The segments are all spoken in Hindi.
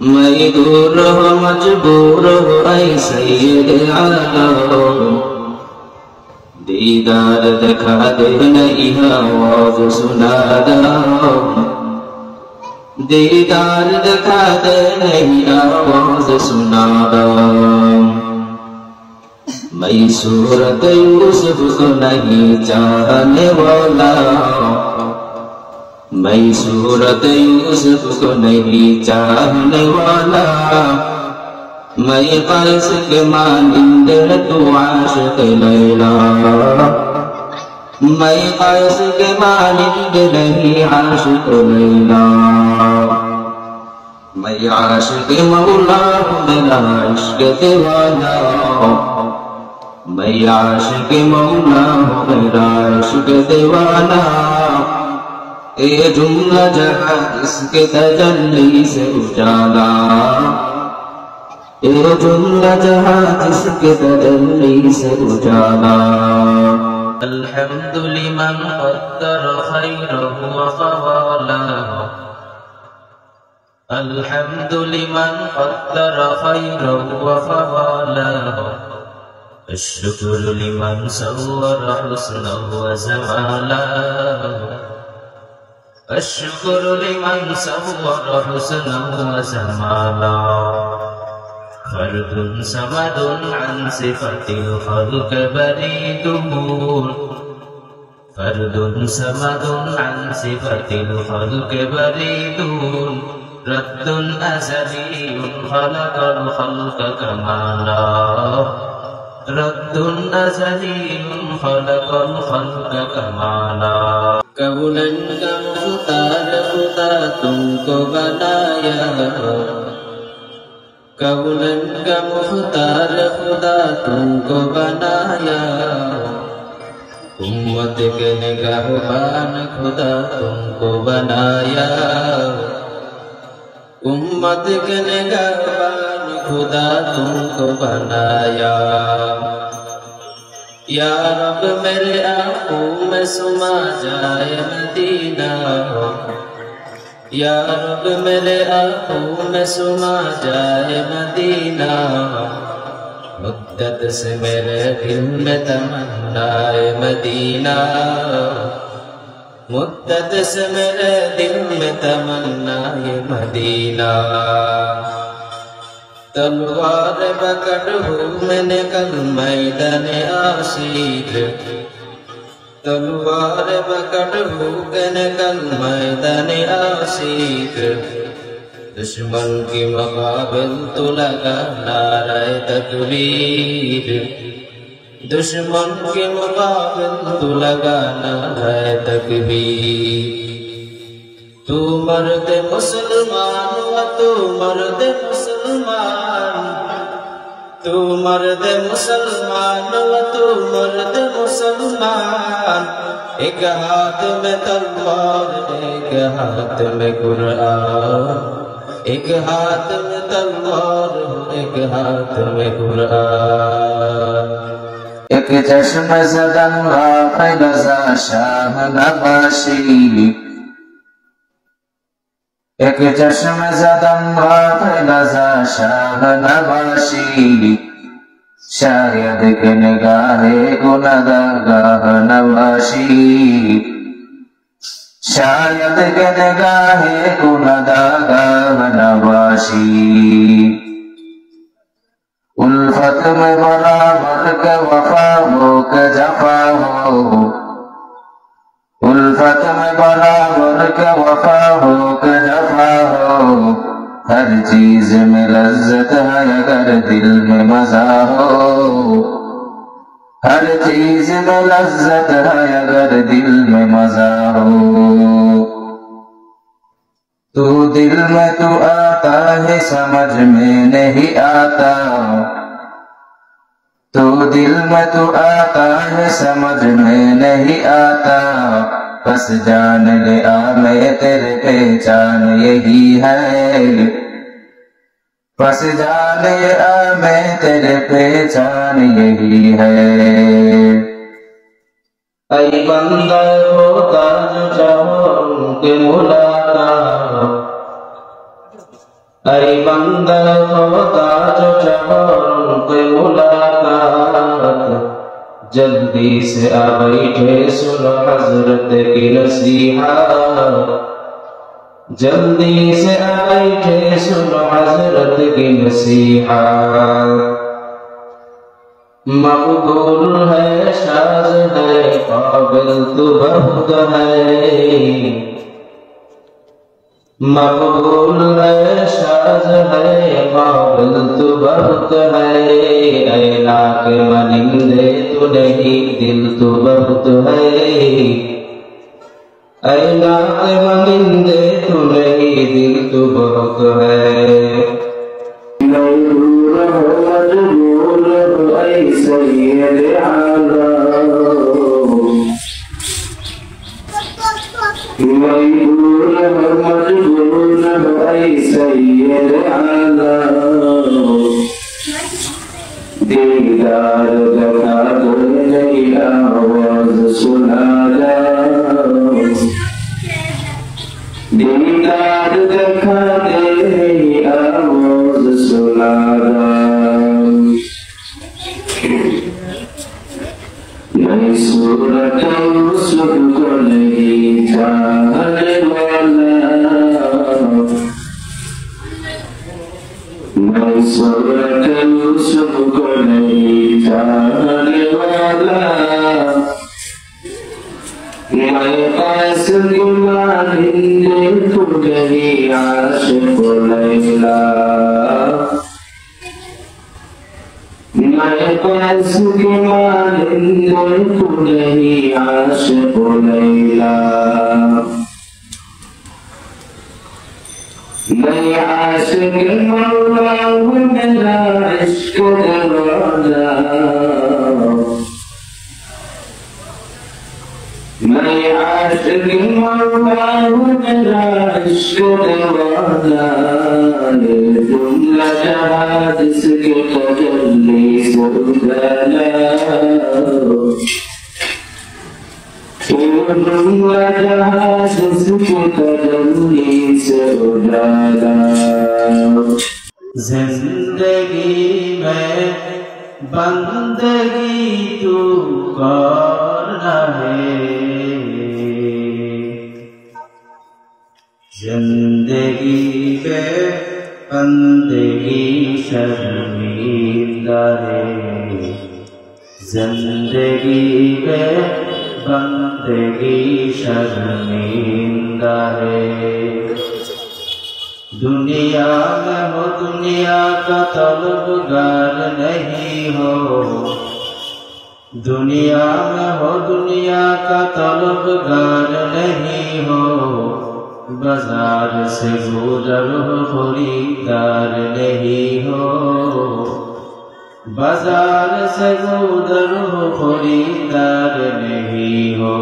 मैं दूर हो मजबूर हो ऐ सैयद आलम, दीदार दिखा दे नहीं आवाज सुना दो, दीदार दिखा दे नहीं आवाज सुना दो। मैं सूरत यूसुफ को नहीं चाहने वाला, मैं सूरत यूसुफ को नहीं चाहने वाला, मैं कैस के मानिंद तू आशिक लैला, मैं कैस के मानिंद नहीं आशिक लैला, मैं आशिक मौला मेरा इश्क दीवाना, मैं आशिक मौला मेरा इश्क दीवाना। ये जुमला जहां इसके तजल्ली से उजाला, ये जुमला जहां इसके तजल्ली से उजाला। अल्हम्दु लिमन क़द्दर खैरहु व फ़वालहु, अल्हम्दु लिमन क़द्दर खैरहु व फ़वालहु, अश्कुरु लिमन सव्वर हुस्नहु व जमालहु, अश्कुरु लिमन सव्वर हुस्नहु व जमालहु। फर्दुन समदुन अन सिफ़तिल ख़ल्क़ बरीदुन, फर्दुन समदुन अन सिफ़तिल ख़ल्क़ बरीदुन, रद्दुन अज़लियुन ख़लक़ल ख़ल्क़ कमाला, रद्दुन अज़लियुन ख़लक़ल ख़ल्क़ कमाला। कौनन का मुख्तार खुदा तुमको बनाया, कौनन का मुख्तार खुदा तुमको बनाया, उम्मत के निगाहबान खुदा तुमको बनाया, उम्मत के निगाहबान खुदा तुमको बनाया। या रब मेरे आँखों में सुमा जाए मदीना, या रब मेरे आँखों में सुमा जाए मदीना, मुद्दत से मेरे दिल में तमन्नाए मदीना, मुद्दत से मेरे दिल में तमन्नाए मदीना। तलवार पकड़ हूँ मैंने कल मैदान आशीर, तलवार पकड़ हूँ मैंने कल मैदान आशीर, दुश्मन की मुकाबिल तो लगा नारे तकबीर, दुश्मन के मुकाबिल तो लगा नारे तकबीर। तू मर्द मुसलमान व तू मर्द मुसलमान, तू मर्द मुसलमान व तू मर्द मुसलमान, एक हाथ में तलवार एक हाथ में कुरान, एक हाथ में तलवार एक हाथ में कुरान। एक चश्म ज़दन ग़ाफ़िल शाह नवाशी, एक चश्म ज़दन ग़ाफ़िल शाह नवाशी, शायद के निगाहे गुनहगार नवाशी, शायद के निगाहे गुनहगार नवाशी। उल्फत में बराबर के वफा हो के जफा हो, उल्फत में बराबर के वफा हो के जफा हो, हर चीज में लज्जत है अगर दिल में मजा हो, हर चीज में लज्जत है अगर दिल में मजा हो। तू दिल में तू आता है समझ में नहीं आता, तू दिल में तू आता है समझ में नहीं आता, बस जान ले आ मैं तेरे पहचान यही है, बस जान ले आ मैं तेरे पहचान यही है। ऐ बंदा होता जो चाहो उनके मुलाकात, ऐ बंदा खुदा जो चाहो उनके मुलाकात, जल्दी से आ बैठे सुनो हजरत की नसीहत, जल्दी से आ बैठे सुनो हजरत की नसीहत। मकबूल है शाज़ है काबिल तो बहुत है, मकबूल है शाज़ है काबिल तो बहुत है। ऐ लाख मनिंदे तो नहीं दिल तो बहुत है, ऐ लाख मनिंदे तो नहीं दिल तो बहुत है। सैयद आलम मजबूर मजबूर सैयद आलम, दीदार दिखा दे आवाज सुना जा, दीदार दिखा दे आवाज सुना जा। नई सूरत यूसुफ को नहीं चाहने वाला, नई सूरत यूसुफ को नहीं चाहने वाला। मैं पास गुमानिंदे तू गई आशिक़ लैला, मैं पास गुमानिंदे तू गई आशिक़ लैला। मैं आशिक़ मौला हूँ मेरा इश्क़ दरवाज़ा, मैं आशिक़ मौला हूँ मेरा इश्क़ दरवाज़ा। ये जुमला जहां जिसके तजल्ली से उजाला, ये जुमला जहां जिसके तजल्ली से उजाला। जिंदगी में बंदगी तू करना है, जिंदगी पे बंदगी शर्मिंदा है, जिंदगी पे बंदगी शर्मिंदा है। दुनिया में हो दुनिया का तलबगार नहीं हो, दुनिया में हो दुनिया का तलबगार नहीं हो। बाजार से गुजर हो खरीदार नहीं हो, बाजार से गुजर हो खरीदार नहीं हो।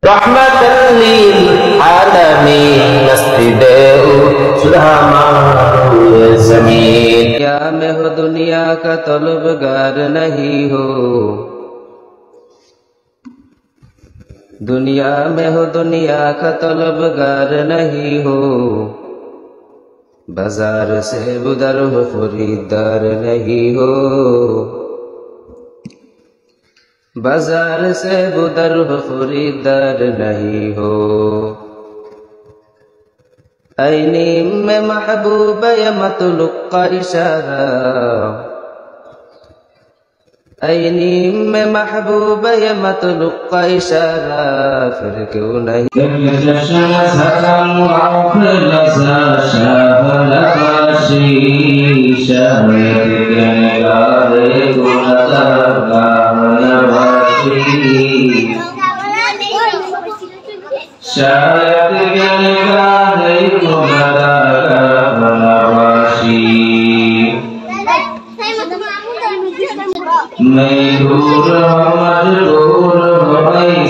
रहमतल लिल आलमीन नस्तिदेउ सुलहमान ज़मीन। दुनिया में हो दुनिया का तलबगार नहीं हो, दुनिया में हो दुनिया का तलबगार नहीं हो। बाजार से गुजर हो खरीदार नहीं हो, बाजार से गुजर हो खरीदार नहीं हो। ऐनी में महबूब या मतलुक का इशारा, ऐनी में महबूब या मतलुक का इशारा, फिर क्यों नहीं। शायद मैं दूर मजबूर हो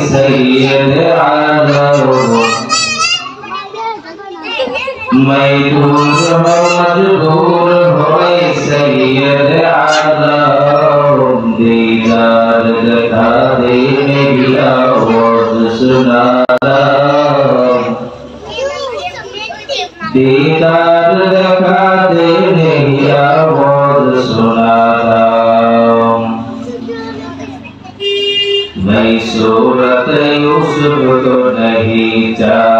सैयद आलम, मैं दूर मजबूर हो सैयद आलम। दीदार दिखा दे मेरी आवाज़ सुना, दीदार देखा तेरे क्या बहुत सुना था। मैं सूरत यूसुफ को नहीं जानता,